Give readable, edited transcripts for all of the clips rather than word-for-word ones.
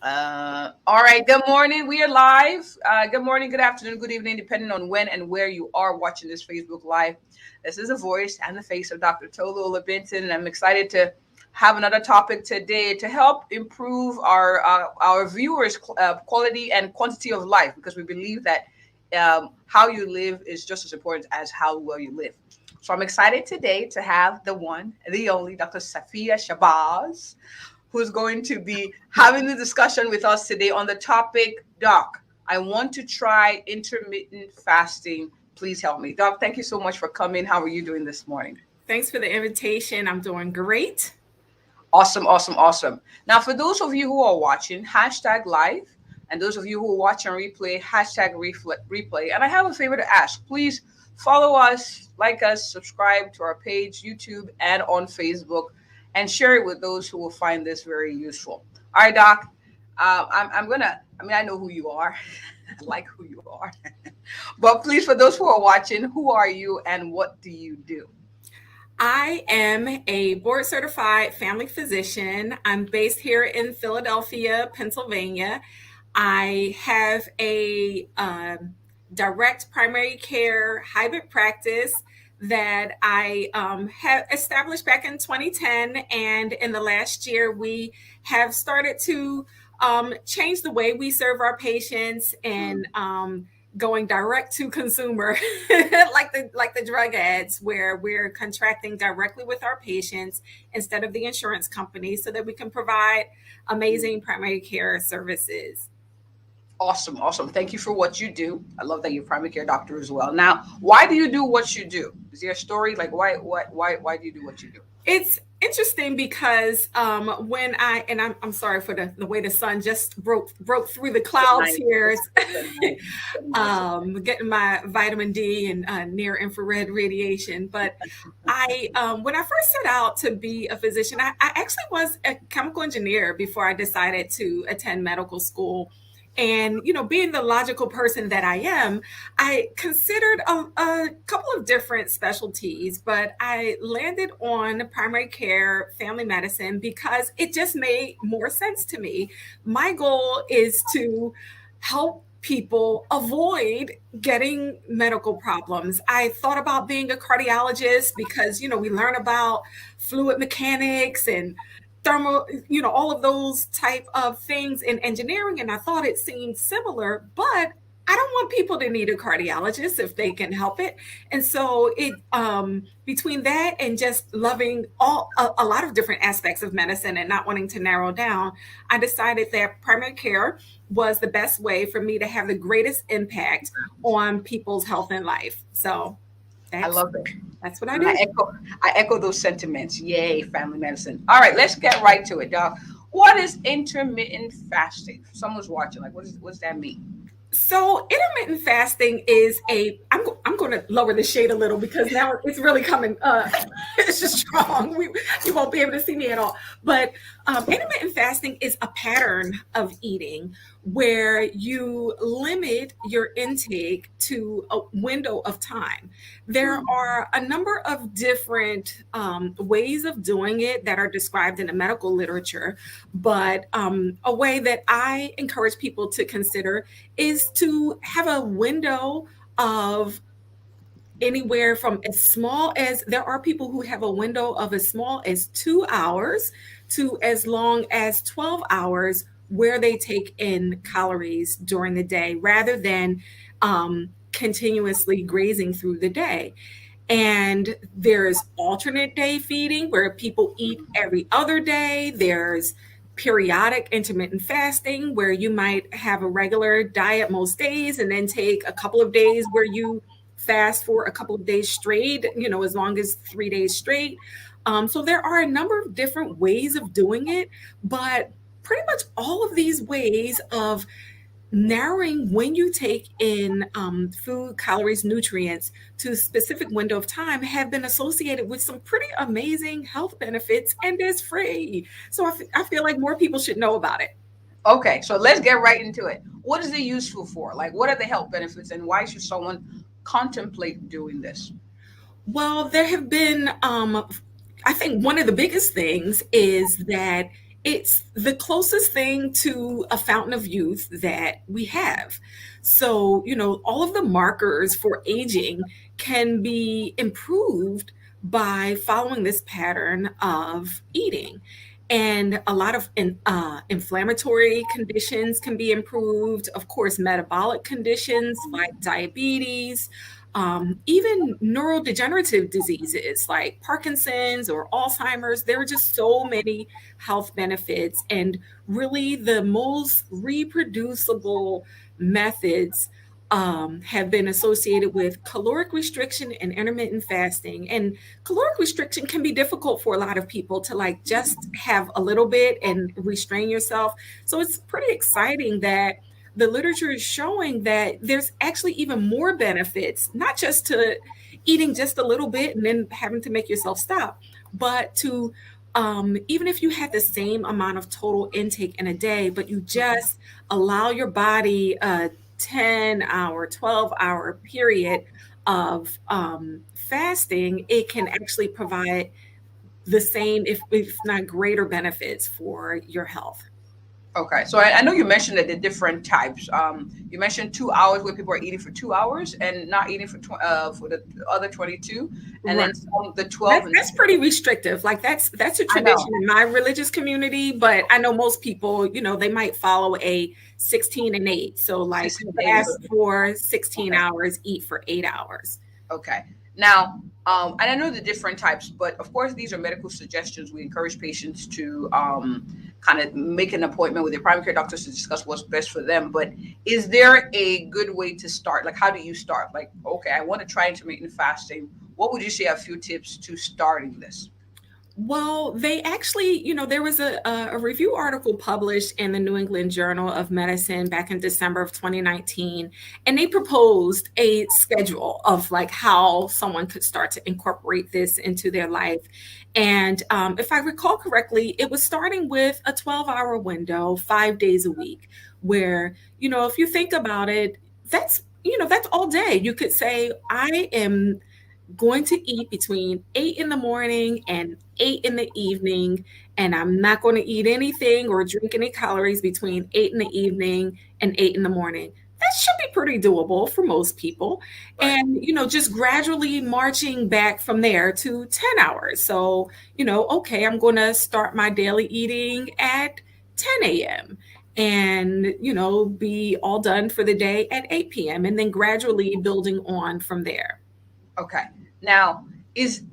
All right. Good morning. We are live. Good morning, good afternoon, good evening, depending on when and where you are watching this Facebook Live. This is the voice and the face of Dr. Tolu Olabintan, and I'm excited to have another topic today to help improve our viewers' quality and quantity of life, because we believe that how you live is just as important as how well you live. So I'm excited today to have the one, the only Dr. Safiyya Shabazz, who's going to be having the discussion with us today on the topic, Doc, I want to try intermittent fasting. Please help me. Doc, thank you so much for coming. How are you doing this morning? Thanks for the invitation. I'm doing great. Awesome, awesome, awesome. Now, for those of you who are watching, hashtag live, and those of you who watch on replay, hashtag replay. And I have a favor to ask. Please follow us, like us, subscribe to our page, YouTube, and on Facebook, and share it with those who will find this very useful. All right, Doc. I'm gonna. I mean, I know who you are. I like who you are. But please, for those who are watching, who are you and what do you do? I am a board certified family physician. I'm based here in Philadelphia, Pennsylvania. I have a direct primary care hybrid practice that I have established back in 2010. And in the last year, we have started to change the way we serve our patients and going direct to consumer, like the drug ads, where we're contracting directly with our patients instead of the insurance company, so that we can provide amazing primary care services. Awesome, awesome. Thank you for what you do. I love that you're a primary care doctor as well. Now, why do you do what you do? Is there a story? Like why do you do what you do? It's interesting because when I'm sorry for the way the sun just broke through the clouds Nice. here. Nice. Nice. Getting my vitamin D and near infrared radiation. But I when I first set out to be a physician, I actually was a chemical engineer before I decided to attend medical school. And, being the logical person that I am, I considered a couple of different specialties, but I landed on primary care, family medicine, because it just made more sense to me. My goal is to help people avoid getting medical problems. I thought about being a cardiologist because, we learn about fluid mechanics and thermal, all of those type of things in engineering. And I thought it seemed similar, but I don't want people to need a cardiologist if they can help it. And so it between that and just loving a lot of different aspects of medicine and not wanting to narrow down, I decided that primary care was the best way for me to have the greatest impact on people's health and life. So I that's love it. that's what I I do. echo I echo those sentiments. Yay, family medicine. All right, let's get right to it, Doc. What is intermittent fasting? Someone's watching. Like, what does that mean? So intermittent fasting is I'm going to lower the shade a little because now it's really coming it's just strong. You won't be able to see me at all. But intermittent fasting is a pattern of eating where you limit your intake to a window of time. There are a number of different ways of doing it that are described in the medical literature, but a way that I encourage people to consider is to have a window of anywhere from as small as there are people who have a window of as small as 2 hours to as long as 12 hours where they take in calories during the day rather than continuously grazing through the day. And there's alternate day feeding where people eat every other day. There's periodic intermittent fasting where you might have a regular diet most days and then take a couple of days where you fast for a couple of days straight, as long as 3 days straight. So there are a number of different ways of doing it, but pretty much all of these ways of narrowing when you take in food, calories, nutrients to a specific window of time have been associated with some pretty amazing health benefits, and it's free. So I feel like more people should know about it. Okay, so let's get right into it. What is it useful for? Like, what are the health benefits, and why should someone contemplate doing this? Well, there have been, I think one of the biggest things is that It's the closest thing to a fountain of youth that we have. So, all of the markers for aging can be improved by following this pattern of eating. And a lot of inflammatory conditions can be improved. Of course, metabolic conditions like diabetes, even neurodegenerative diseases like Parkinson's or Alzheimer's. There are just so many health benefits, and really the most reproducible methods have been associated with caloric restriction and intermittent fasting. And caloric restriction can be difficult for a lot of people to like just have a little bit and restrain yourself. So it's pretty exciting that the literature is showing that there's actually even more benefits, not just to eating just a little bit and then having to make yourself stop, but to even if you had the same amount of total intake in a day, but you just allow your body a 10-hour, 12-hour period of fasting, it can actually provide the same, if not greater, benefits for your health. Okay, so I know you mentioned that the different types. You mentioned 2 hours where people are eating for 2 hours and not eating for the other 22, and Right. then some, the 12. That's pretty restrictive. Like that's a I know tradition in my religious community, but I know most people, they might follow a 16 and 8. So like 6 and 8 is fast good. for 16 Okay. hours, eat for 8 hours. Okay. Now, and I know the different types, but of course, these are medical suggestions. We encourage patients to kind of make an appointment with their primary care doctors to discuss what's best for them. But is there a good way to start? Like, how do you start? Like, okay, I want to try intermittent fasting. What would you say are a few tips to starting this? Well, they actually, there was a review article published in the New England Journal of Medicine back in December of 2019, and they proposed a schedule of like how someone could start to incorporate this into their life. And if I recall correctly, it was starting with a 12-hour window, 5 days a week, where, if you think about it, that's all day. You could say, I am going to eat between 8 in the morning and 8 in the evening, and I'm not going to eat anything or drink any calories between 8 in the evening and 8 in the morning. That should be pretty doable for most people. Right. And, just gradually marching back from there to 10 hours. So, okay, I'm going to start my daily eating at 10 a.m. and, be all done for the day at 8 p.m. and then gradually building on from there. Okay. Now, is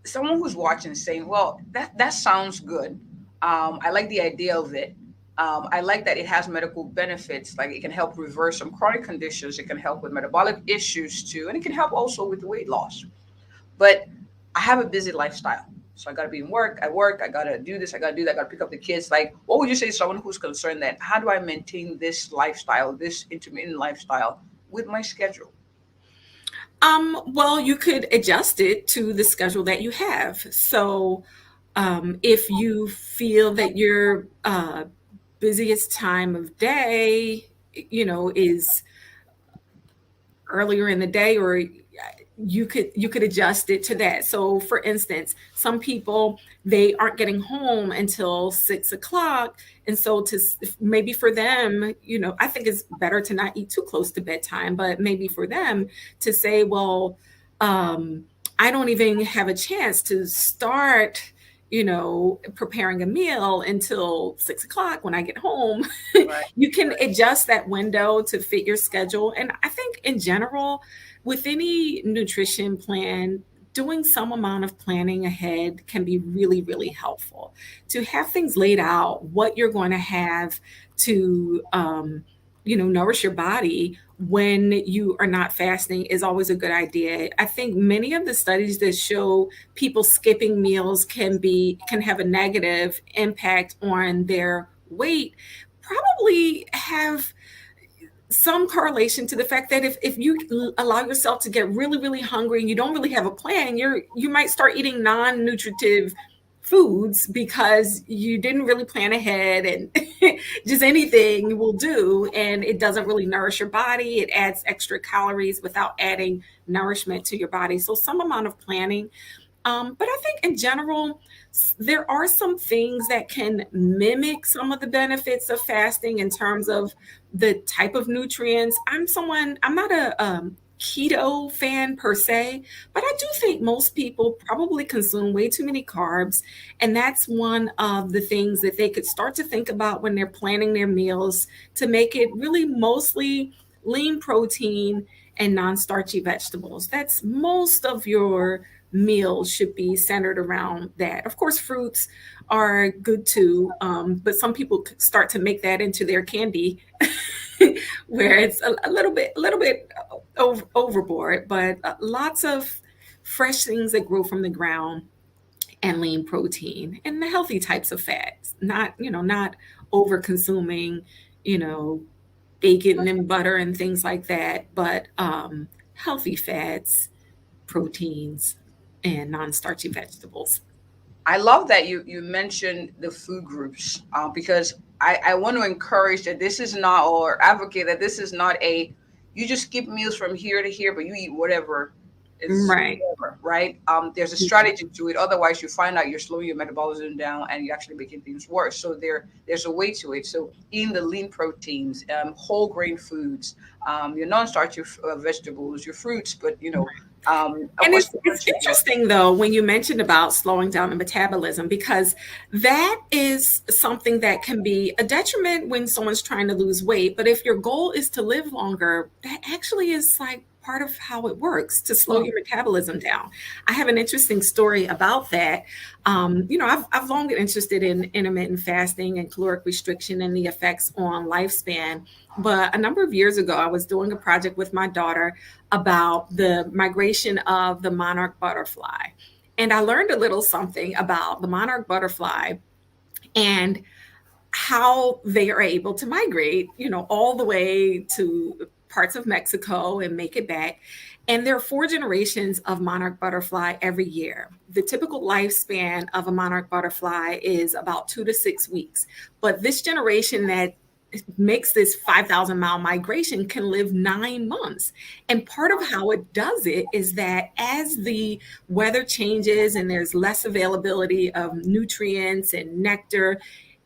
someone who's watching saying, "Well, that sounds good. I like the idea of it. I like that it has medical benefits. Like it can help reverse some chronic conditions. It can help with metabolic issues too, and it can help also with weight loss. But I have a busy lifestyle, so I got to be in work. I work. I got to do this. I got to do that. I got to pick up the kids. Like, what would you say to someone who's concerned that how do I maintain this lifestyle, this intermittent lifestyle, with my schedule?" Well, you could adjust it to the schedule that you have. So, if you feel that your busiest time of day, is earlier in the day, or you could adjust it to that. So for instance, some people, they aren't getting home until 6 o'clock, and so maybe for them, I think it's better to not eat too close to bedtime, but maybe for them to say, well, I don't even have a chance to start preparing a meal until 6 o'clock when I get home. Right. You can adjust that window to fit your schedule. And I think in general, with any nutrition plan, doing some amount of planning ahead can be really, really helpful. To have things laid out, what you're going to have to, nourish your body when you are not fasting is always a good idea. I think many of the studies that show people skipping meals can have a negative impact on their weight probably have some correlation to the fact that if you allow yourself to get really, really hungry and you don't really have a plan, you might start eating non-nutritive foods because you didn't really plan ahead, and just anything will do, and it doesn't really nourish your body. It adds extra calories without adding nourishment to your body. So some amount of planning But I think in general, there are some things that can mimic some of the benefits of fasting in terms of the type of nutrients. I'm not a keto fan per se, but I do think most people probably consume way too many carbs. And that's one of the things that they could start to think about when they're planning their meals to make it really mostly lean protein and non-starchy vegetables. That's most of your meals should be centered around that. Of course, fruits are good too, but some people start to make that into their candy, where it's a little bit overboard. But lots of fresh things that grow from the ground and lean protein and the healthy types of fats. Not over consuming, you know, bacon and butter and things like that, but healthy fats, proteins, and non-starchy vegetables. I love that you mentioned the food groups, because I want to encourage that this is not, or advocate that this is not a, you just skip meals from here to here, but you eat whatever. It's Right. whatever, right? There's a strategy to it. Otherwise, you find out you're slowing your metabolism down and you're actually making things worse. So there's a way to it. So eating the lean proteins, whole grain foods, your non-starchy vegetables, your fruits, but of And course, it's interesting though when you mentioned about slowing down the metabolism, because that is something that can be a detriment when someone's trying to lose weight. But if your goal is to live longer, that actually is like part of how it works to slow your metabolism down. I have an interesting story about that. I've long been interested in intermittent fasting and caloric restriction and the effects on lifespan. But a number of years ago, I was doing a project with my daughter about the migration of the monarch butterfly. And I learned a little something about the monarch butterfly and how they are able to migrate, all the way to parts of Mexico and make it back. And there are four generations of monarch butterfly every year. The typical lifespan of a monarch butterfly is about 2 to 6 weeks. But this generation that makes this 5,000-mile migration can live 9 months. And part of how it does it is that as the weather changes and there's less availability of nutrients and nectar,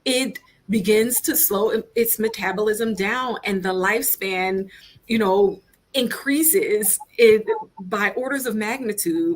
it begins to slow its metabolism down, and the lifespan, you know, increases it by orders of magnitude,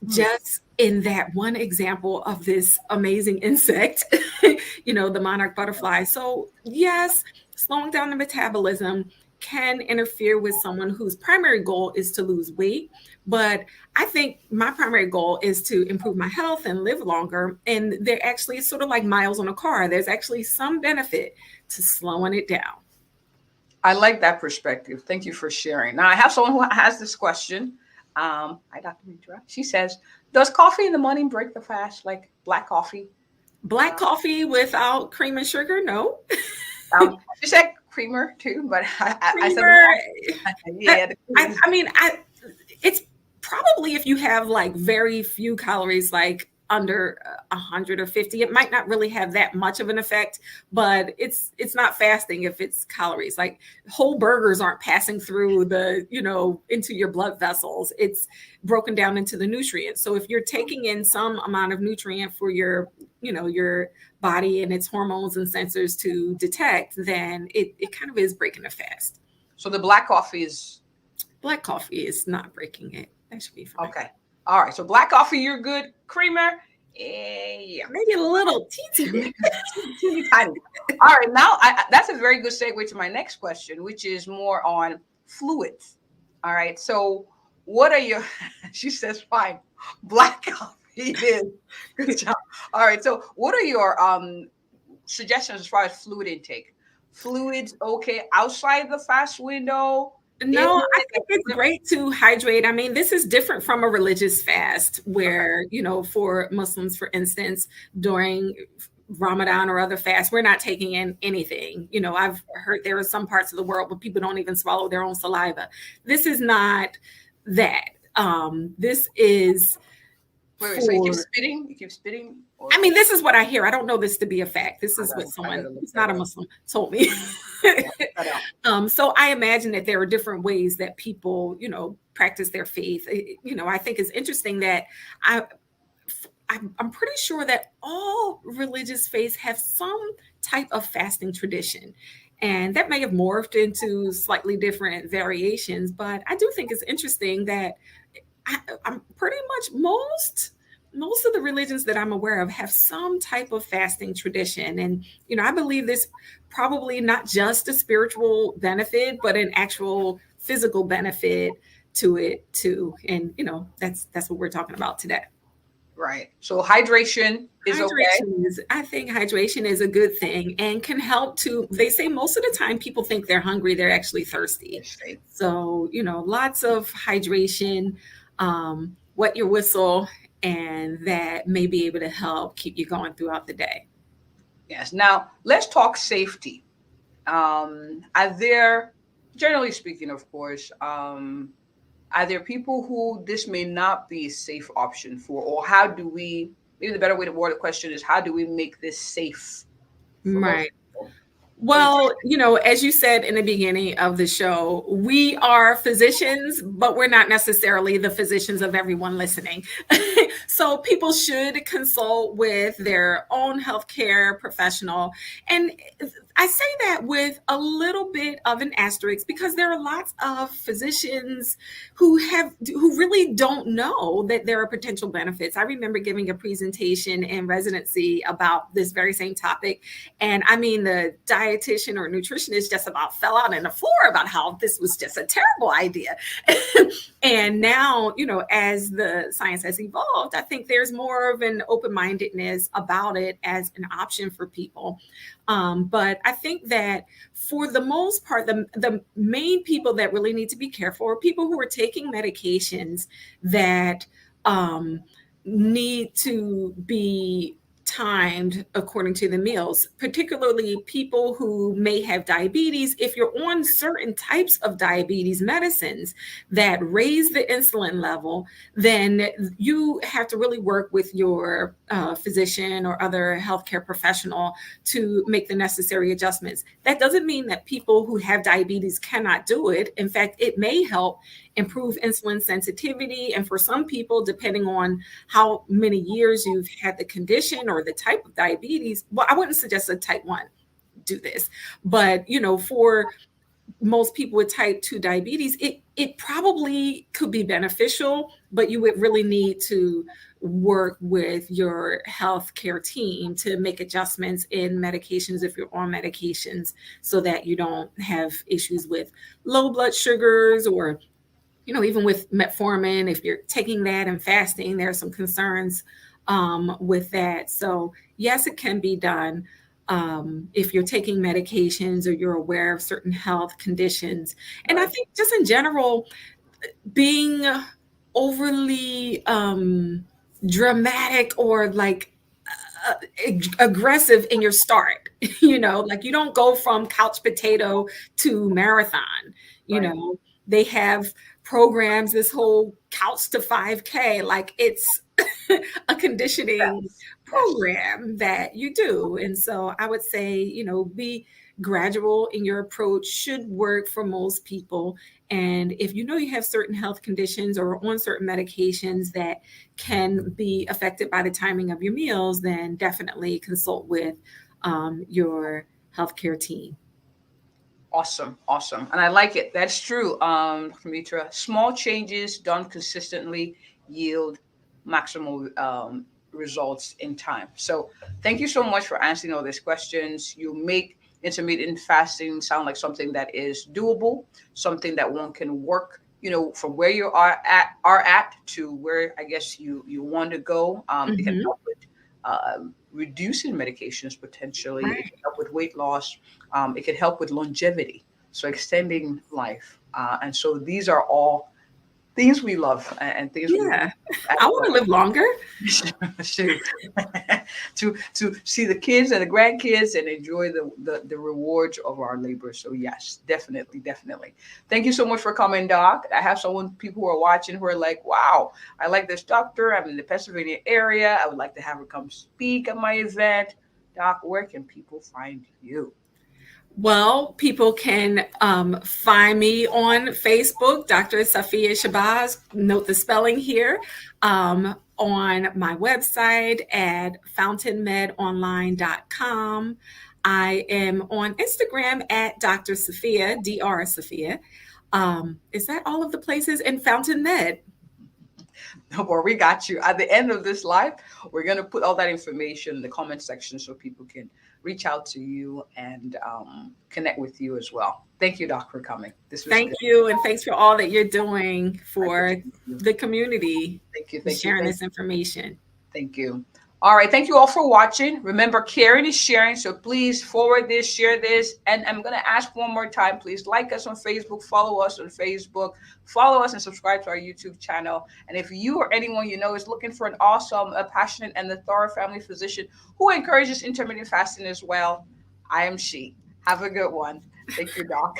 just in that one example of this amazing insect, the monarch butterfly. So, yes, slowing down the metabolism can interfere with someone whose primary goal is to lose weight. But I think my primary goal is to improve my health and live longer. And there actually is sort of like miles on a car. There's actually some benefit to slowing it down. I like that perspective. Thank you for sharing. Now, I have someone who has this question. Hi, Dr. Mitra. She says, does coffee in the morning break the fast, like black coffee? Black coffee without cream and sugar? No. She said creamer too, but I said, yeah. It's probably if you have like very few calories, like under 100 or 50, it might not really have that much of an effect, but it's not fasting if it's calories. Like whole burgers aren't passing through into your blood vessels. It's broken down into the nutrients. So if you're taking in some amount of nutrient for your body and its hormones and sensors to detect, then it kind of is breaking a fast. So the black coffee is not breaking it. That should be fine. Okay. All right. So black coffee, you're good. Creamer, yeah, maybe a little teeny tiny. All right. Now that's a very good segue to my next question, which is more on fluids. All right. So what are your? She says, fine. Black coffee is good job. All right. So what are your suggestions as far as fluid intake? Fluids, okay, outside the fast window. No, I think it's great to hydrate. I mean, this is different from a religious fast where, for Muslims, for instance, during Ramadan or other fasts, we're not taking in anything. I've heard there are some parts of the world where people don't even swallow their own saliva. This is not that. This is... Wait, so you keep spitting? You keep spitting? I mean, this is what I hear. I don't know this to be a fact. This is what someone who's not a Muslim told me. So I imagine that there are different ways that people, practice their faith. I think it's interesting that I'm pretty sure that all religious faiths have some type of fasting tradition. And that may have morphed into slightly different variations, but I do think it's interesting that I'm pretty much most of the religions that I'm aware of have some type of fasting tradition. And, I believe this probably not just a spiritual benefit, but an actual physical benefit to it too. And, that's what we're talking about today. Right. So hydration is okay. I think hydration is a good thing and can help to, they say most of the time people think they're hungry, they're actually thirsty. Yes, right. So, lots of hydration, wet your whistle, and that may be able to help keep you going throughout the day. Yes. Now let's talk safety. Are there, generally speaking, of course, are there people who this may not be a safe option for, or how do we? Maybe the better way to word the question is, how do we make this safe for most Right. people? Well, as you said in the beginning of the show, we are physicians, but we're not necessarily the physicians of everyone listening. So people should consult with their own healthcare professional. And I say that with a little bit of an asterisk because there are lots of physicians who really don't know that there are potential benefits. I remember giving a presentation in residency about this very same topic. And I mean, the dietitian or nutritionist just about fell out on the floor about how this was just a terrible idea. And now, as the science has evolved, I think there's more of an open-mindedness about it as an option for people. But I think that for the most part, the main people that really need to be careful are people who are taking medications that need to be timed according to the meals, particularly people who may have diabetes. If you're on certain types of diabetes medicines that raise the insulin level, then you have to really work with your physician or other healthcare professional to make the necessary adjustments. That doesn't mean that people who have diabetes cannot do it. In fact, it may help improve insulin sensitivity. And for some people, depending on how many years you've had the condition or the type of diabetes, well, I wouldn't suggest a type 1 do this. But, for most people with type 2 diabetes, it probably could be beneficial, but you would really need to work with your healthcare team to make adjustments in medications if you're on medications so that you don't have issues with low blood sugars or even with metformin, if you're taking that and fasting, there are some concerns with that. So yes, it can be done if you're taking medications or you're aware of certain health conditions. And I think just in general, being overly dramatic or like aggressive in your start, like you don't go from couch potato to marathon. They have programs, this whole couch to 5K, like it's a conditioning program that you do. And so I would say, be gradual in your approach, should work for most people. And if you have certain health conditions or on certain medications that can be affected by the timing of your meals, then definitely consult with your healthcare team. Awesome. And I like it. That's true. Mitra, small changes done consistently yield maximal results in time. So thank you so much for answering all these questions. You make intermittent fasting sound like something that is doable, something that one can work, from where you are at to where I guess you want to go. It can help with reducing medications potentially. Right. It can help with weight loss. It can help with longevity, so extending life. And so these are all things we love and things. Yeah, I want to live longer. to see the kids and the grandkids and enjoy the rewards of our labor. So yes, definitely. Thank you so much for coming, Doc. I have people who are watching who are like, wow, I like this doctor. I'm in the Pennsylvania area. I would like to have her come speak at my event. Doc, where can people find you? Well, people can find me on Facebook, Dr. Safiyya Shabazz. Note the spelling here. on my website at fountainmedonline.com. I am on Instagram at Dr. Safiyya, Dr. Safiyya. Is that all of the places? And Fountain Med. Well, we got you. At the end of this live, we're going to put all that information in the comment section so people can reach out to you and connect with you as well. Thank you, Doc, for coming. This was Thank good. you. And thanks for all that you're doing for Thank you. the community, Thank you. sharing this information. Thank you. All right. Thank you all for watching. Remember, caring is sharing. So please forward this, share this. And I'm going to ask one more time, please like us on Facebook, follow us on Facebook, follow us and subscribe to our YouTube channel. And if you or anyone you know is looking for an awesome, a passionate and a thorough family physician who encourages intermittent fasting as well, I am she. Have a good one. Thank you, Doc.